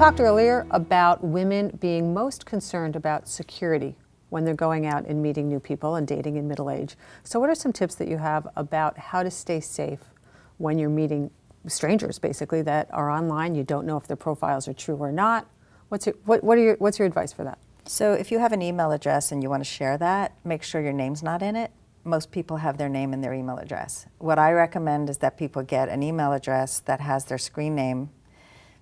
talked earlier about women being most concerned about security when they're going out and meeting new people and dating in middle age. So what are some tips that you have about how to stay safe when you're meeting strangers, basically, that are online? You don't know if their profiles are true or not. What's your advice for that? So if you have an email address and you want to share that, make sure your name's not in it. Most people have their name in their email address. What I recommend is that people get an email address that has their screen name.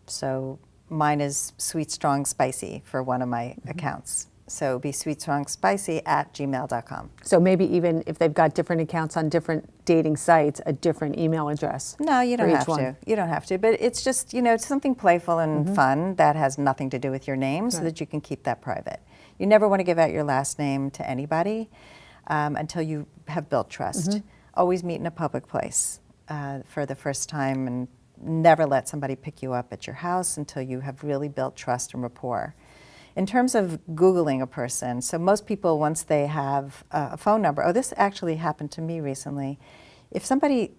So mine is Sweet Strong Spicy for one of my accounts. So be sweetstrongspicy@gmail.com. So maybe even if they've got different accounts on different dating sites, a different email address. No, you don't have one. to. You don't have to. But it's just, it's something playful and fun that has nothing to do with your name so that you can keep that private. You never want to give out your last name to anybody until you have built trust. Always meet in a public place for the first time, and never let somebody pick you up at your house until you have really built trust and rapport. In terms of Googling a person, so most people, once they have a phone number, this actually happened to me recently. If somebody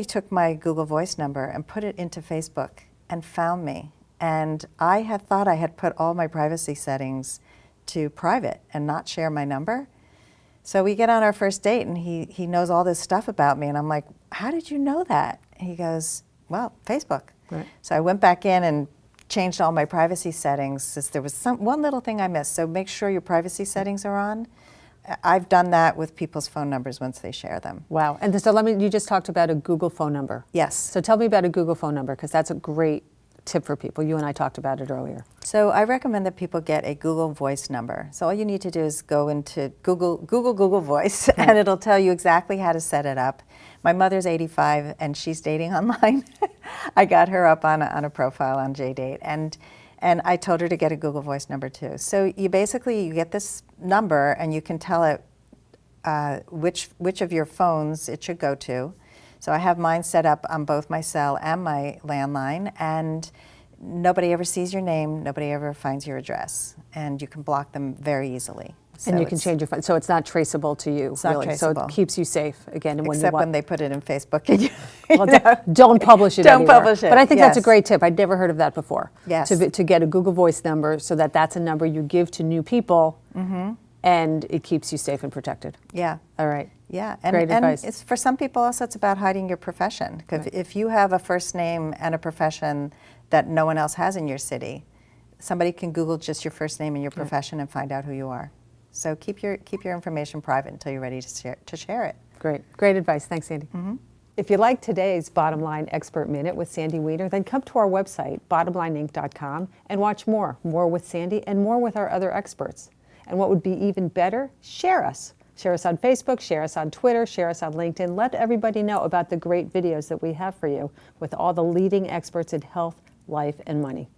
took my Google Voice number and put it into Facebook and found me, and I had thought I had put all my privacy settings to private and not share my number. So we get on our first date and he knows all this stuff about me, and I'm like, how did you know that? And he goes, well, Facebook. Right. So I went back in and changed all my privacy settings since there was one little thing I missed. So make sure your privacy settings are on. I've done that with people's phone numbers once they share them. Wow. And so you just talked about a Google phone number. Yes. So tell me about a Google phone number, because that's a great tip for people. You and I talked about it earlier. So I recommend that people get a Google Voice number. So all you need to do is go into Google Voice, and it'll tell you exactly how to set it up. My mother's 85 and she's dating online. I got her up on a profile on JDate, and I told her to get a Google Voice number too. So you get this number and you can tell it which of your phones it should go to. So I have mine set up on both my cell and my landline, and nobody ever sees your name, nobody ever finds your address, and you can block them very easily. So and you can change your phone, so it's not traceable to you, it's really. Not traceable. So it keeps you safe again. Except when they put it in Facebook. Well, don't publish it Don't anywhere. publish it. But I think Yes. that's a great tip. I'd never heard of that before. Yes. To get a Google Voice number, so that's a number you give to new people, and it keeps you safe and protected. Yeah. All right. Yeah, Great advice. It's, for some people also it's about hiding your profession. Because if you have a first name and a profession that no one else has in your city, somebody can Google just your first name and your profession and find out who you are. So keep your information private until you're ready to share it. Great advice. Thanks, Sandy. If you like today's Bottom Line Expert Minute with Sandy Weiner, then come to our website, bottomlineinc.com, and watch more with Sandy and more with our other experts. And what would be even better, share us. Share us on Facebook, share us on Twitter, share us on LinkedIn. Let everybody know about the great videos that we have for you with all the leading experts in health, life, and money.